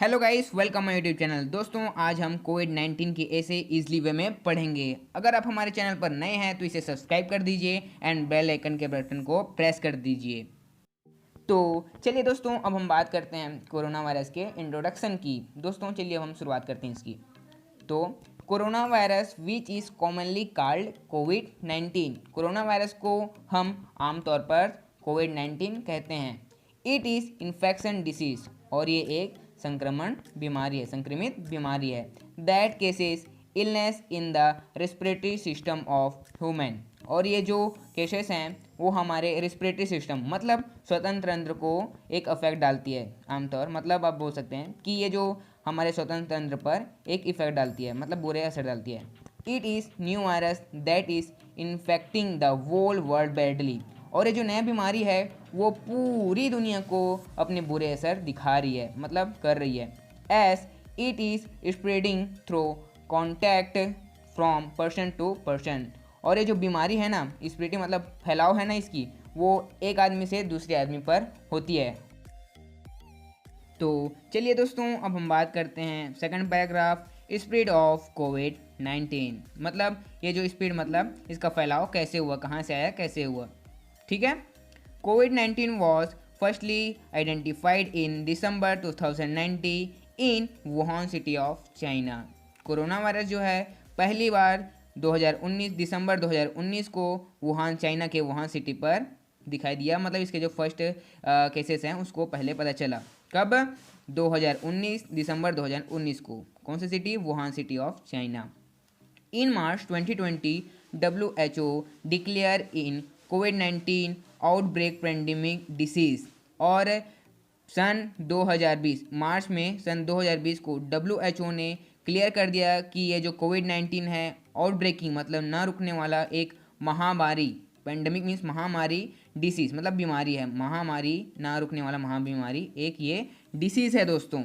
Hello guys, welcome my YouTube channel. दोस्तों, आज हम कोविड-19 की ऐसे इजली वे में पढ़ेंगे। अगर आप हमारे चैनल पर नए हैं तो इसे सब्सक्राइब कर दीजिए एंड बेल आइकन के बटन को प्रेस कर दीजिए। तो चलिए दोस्तों, अब हम बात करते हैं कोरोना वायरस के इंट्रोडक्शन की। दोस्तों चलिए अब हम शुरुआत करते हैं इसकी। तो corona virus which is commonly called covid, corona virus को हम आमतौर पर कोविड-19 कहते हैं। इट इज़ इन्फेक्शन डिसीज, और ये एक संक्रमण बीमारी है, संक्रमित बीमारी है। That cases illness in the respiratory system of human, और ये जो केसेस हैं वो हमारे रेस्पिरेटरी सिस्टम मतलब स्वतंत्र तंत्र को एक अफेक्ट डालती है। आमतौर मतलब आप बोल सकते हैं कि ये जो हमारे स्वतंत्र तंत्र पर एक इफेक्ट डालती है, मतलब बुरे असर डालती है। It is new virus that is infecting the whole world badly, और ये जो नया बीमारी है वो पूरी दुनिया को अपने बुरे असर दिखा रही है, मतलब कर रही है। As it is spreading through contact from person to person, और ये जो बीमारी है ना, स्प्रेडिंग मतलब फैलाव है ना इसकी, वो एक आदमी से दूसरे आदमी पर होती है। तो चलिए दोस्तों, अब हम बात करते हैं सेकंड पैराग्राफ, स्प्रेड ऑफ कोविड-19। मतलब ये जो स्प्रेड मतलब इसका फैलाव कैसे हुआ, कहाँ से आया, कैसे हुआ। ठीक है। कोविड-19 was firstly identified in December 2019 in Wuhan city of China. Corona virus जो है पहली बार 2019 दिसंबर 2019 को वुहान चाइना के वुहान सिटी पर दिखाई दिया। मतलब इसके जो फर्स्ट केसेस हैं उसको पहले पता चला कब, 2019 दिसंबर 2019 को। कौन सी city? Wuhan city of China. In March 2020 WHO declare in कोविड-19 आउटब्रेक पेंडेमिक डिसीज, और सन 2020 मार्च में सन 2020 को WHO ने क्लियर कर दिया कि ये जो कोविड-19 है आउटब्रेकिंग मतलब ना रुकने वाला एक महामारी, पेंडेमिक मीन्स महामारी, डिसीज मतलब बीमारी है, महामारी ना रुकने वाला महाबीमारी एक ये डिसीज है दोस्तों।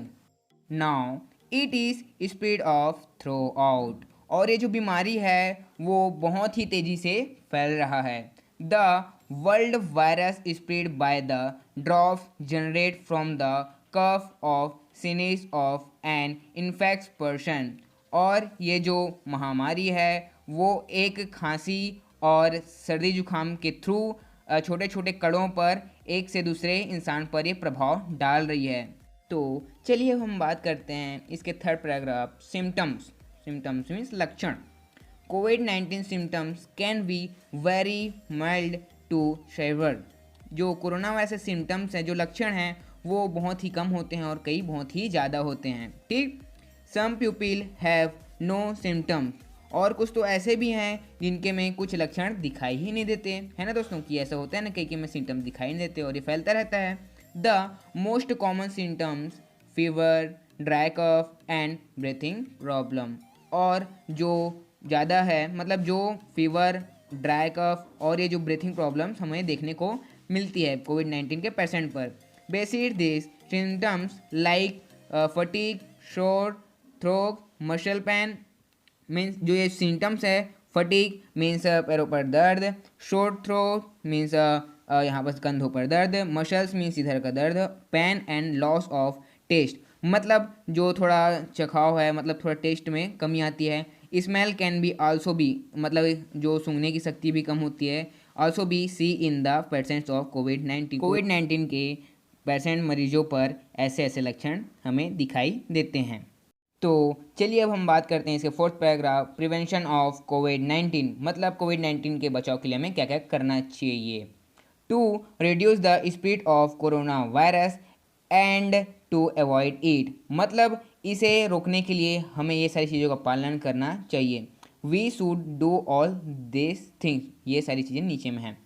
Now it is spread of through out, और ये जो बीमारी है वो बहुत ही तेज़ी से फैल रहा है। The world virus spread by the drop generate from the cough of sneeze of an infect person, और ये जो महामारी है वो एक खांसी और सर्दी जुकाम के थ्रू छोटे छोटे कणों पर एक से दूसरे इंसान पर ये प्रभाव डाल रही है। तो चलिए हम बात करते हैं इसके third paragraph, symptoms. Symptoms means लक्षण। कोविड-19 symptoms can be very mild to severe, जो कोरोना वायरस से सिम्टम्स हैं, जो लक्षण हैं वो बहुत ही कम होते हैं और कई बहुत ही ज़्यादा होते हैं। ठीक। Some people have no symptoms, और कुछ तो ऐसे भी हैं जिनके में कुछ लक्षण दिखाई ही नहीं देते, है ना दोस्तों, कि ऐसा होता है ना, कई में सिम्टम्स दिखाई नहीं देते और ये फैलता रहता है। The most common symptoms fever, dry cough and breathing problem, और जो ज़्यादा है मतलब जो फीवर, ड्राई कफ और ये जो ब्रीथिंग प्रॉब्लम्स हमें देखने को मिलती है कोविड-19 के पेशेंट पर। Based this symptoms like fatigue, शोर थ्रोट, मसल पेन मीन्स जो ये सिम्टम्स है, फटीग मीन्स पैरों पर दर्द, शोर थ्रोट मीन्स यहाँ पर कंधों पर दर्द, मसल्स मीन्स इधर का दर्द, pain and loss of taste मतलब जो थोड़ा चखाव है, मतलब थोड़ा टेस्ट में कमी आती है। Smell can be also be मतलब जो सूंघने की शक्ति भी कम होती है। Also B C in the patients of कोविड-19, कोविड-19 के पेशेंट मरीजों पर ऐसे ऐसे लक्षण हमें दिखाई देते हैं। तो चलिए अब हम बात करते हैं इसके फोर्थ पैराग्राफ, प्रिवेंशन ऑफ कोविड-19 मतलब कोविड-19 के बचाव के लिए हमें क्या क्या करना चाहिए। To reduce the spread of corona virus and to avoid it मतलब इसे रोकने के लिए हमें ये सारी चीज़ों का पालन करना चाहिए। We should do all this things, ये सारी चीज़ें नीचे में हैं।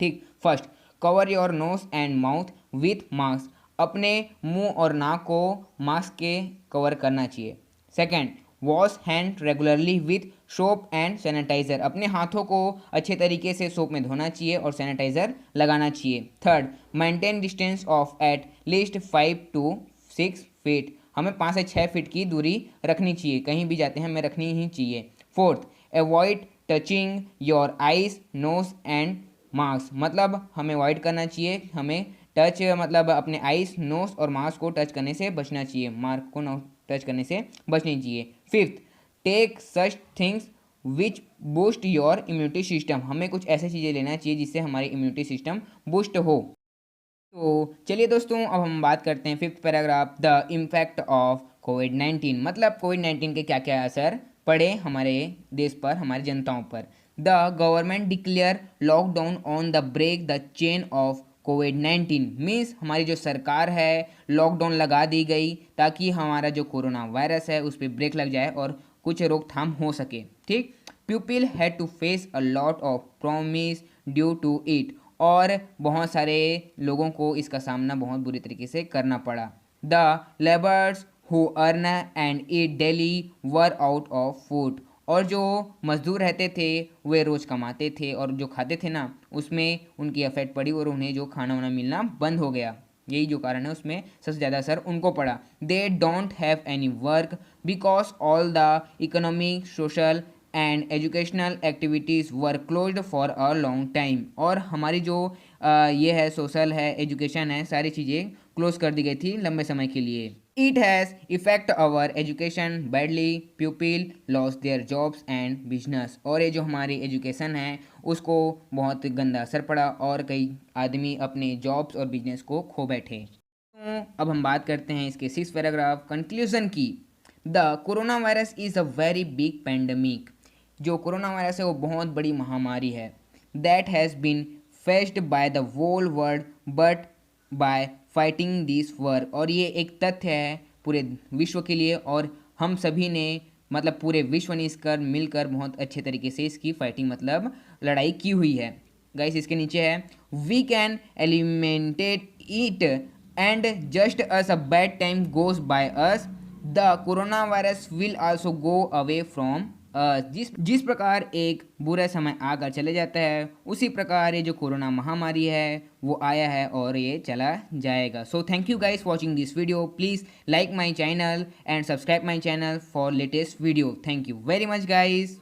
ठीक। First, cover your nose and mouth with mask, अपने मुंह और नाक को मास्क के कवर करना चाहिए। Second, wash hand regularly with soap and sanitiser, अपने हाथों को अच्छे तरीके से सोप में धोना चाहिए और सैनिटाइजर लगाना चाहिए। Third, maintain distance of at least 5 to 6 feet, हमें 5 से 6 फीट की दूरी रखनी चाहिए, कहीं भी जाते हैं हमें रखनी ही चाहिए। Fourth, avoid touching your eyes, nose and mask मतलब हमें अवॉइड करना चाहिए हमें टच मतलब अपने आइस, नोज और माउथ को टच करने से बचना चाहिए, मार्क को टच करने से बचनी चाहिए। Fifth, take such things which boost your immunity system, हमें कुछ ऐसी चीज़ें लेना चाहिए जिससे हमारी इम्यूनिटी सिस्टम बूस्ट हो। तो चलिए दोस्तों, अब हम बात करते हैं fifth paragraph, the impact of कोविड-19, मतलब कोविड-19 के क्या क्या असर पड़े हमारे देश पर, हमारी जनताओं पर। The government declare lockdown on the break the chain of कोविड-19, मीन्स हमारी जो सरकार है लॉकडाउन लगा दी गई ताकि हमारा जो कोरोना वायरस है उस पर ब्रेक लग जाए और कुछ रोकथाम हो सके। ठीक, people had to face a lot of promise due to it, और बहुत सारे लोगों को इसका सामना बहुत बुरी तरीके से करना पड़ा। The labours who earn and eat daily were out of food, और जो मजदूर रहते थे वे रोज़ कमाते थे और जो खाते थे ना उसमें उनकी इफेक्ट पड़ी और उन्हें जो खाना वाना मिलना बंद हो गया। यही जो कारण है उसमें सबसे ज़्यादा असर उनको पड़ा। They don't have any work because all the economic, social and educational activities were closed for a long time, और हमारी जो ये है सोशल है, एजुकेशन है, सारी चीज़ें क्लोज कर दी गई थी लंबे समय के लिए। It has effect our education badly, people loss their jobs and business, और ये जो हमारी एजुकेशन है उसको बहुत गंदा असर पड़ा और कई आदमी अपने जॉब्स और बिजनेस को खो बैठे। तो अब हम बात करते हैं इसके सिक्स पैराग्राफ कंक्लूजन की। The corona virus is a very big pandemic, जो कोरोना वायरस है वो बहुत बड़ी महामारी है। That has been faced by the whole world but by fighting this war, और ये एक तथ्य है पूरे विश्व के लिए, और हम सभी ने मतलब पूरे विश्व ने इसकर मिलकर बहुत अच्छे तरीके से इसकी फाइटिंग मतलब लड़ाई की हुई है। गाइस इसके नीचे है, we can eliminate it and just as a bad time goes by us the corona virus will also go away from जिस जिस प्रकार एक बुरा समय आकर चले जाता है उसी प्रकार ये जो कोरोना महामारी है वो आया है और ये चला जाएगा। So thank you guys watching this video, please like my channel and subscribe my channel for latest video. Thank you very much guys.